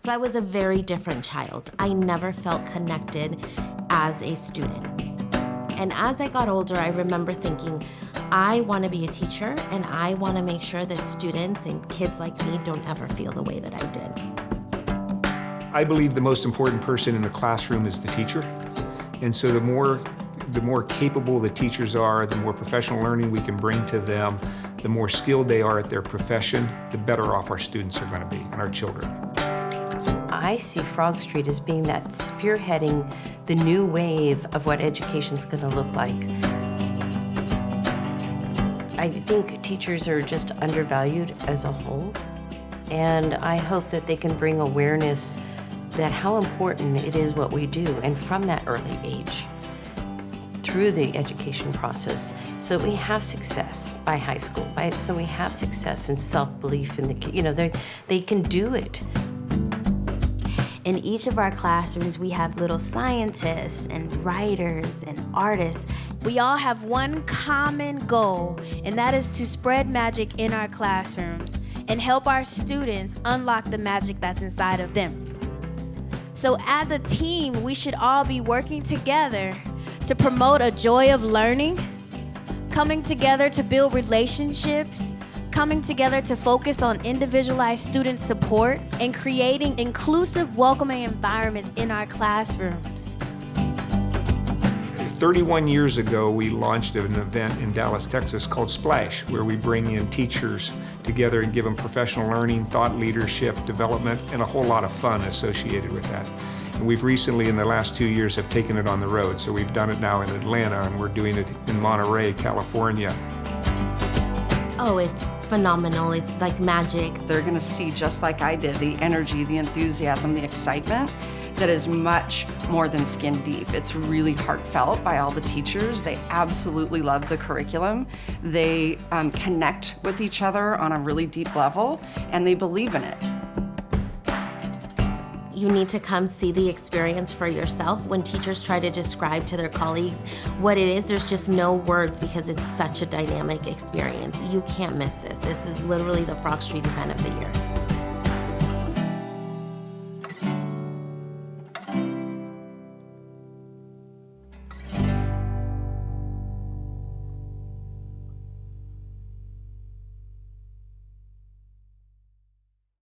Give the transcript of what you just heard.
So I was a very different child. I never felt connected as a student. And as I got older, I remember thinking, I want to be a teacher, and I want to make sure that students and kids like me don't ever feel the way that I did. I believe the most important person in the classroom is the teacher. And so the more capable the teachers are, the more professional learning we can bring to them, the more skilled they are at their profession, the better off our students are going to be and our children. I see Frog Street as being that spearheading the new wave of what education's going to look like. I think teachers are just undervalued as a whole, and I hope that they can bring awareness that how important it is what we do, and from that early age, through the education process, so we have success by high school, so we have success and self-belief in the, they can do it. In each of our classrooms, we have little scientists and writers and artists. We all have one common goal, and that is to spread magic in our classrooms and help our students unlock the magic that's inside of them. So as a team, we should all be working together to promote a joy of learning, coming together to build relationships, coming together to focus on individualized student support, and creating inclusive, welcoming environments in our classrooms. 31 years ago, we launched an event in Dallas, Texas called Splash, where we bring in teachers together and give them professional learning, thought leadership, development, and a whole lot of fun associated with that. And we've recently, in the last 2 years, have taken it on the road. So we've done it now in Atlanta, and we're doing it in Monterey, California. Oh, it's phenomenal. It's like magic. They're going to see, just like I did, the energy, the enthusiasm, the excitement that is much more than skin deep. It's really heartfelt by all the teachers. They absolutely love the curriculum. They connect with each other on a really deep level, and they believe in it. You need to come see the experience for yourself. When teachers try to describe to their colleagues what it is, there's just no words because it's such a dynamic experience. You can't miss this. This is literally the Frog Street event of the year.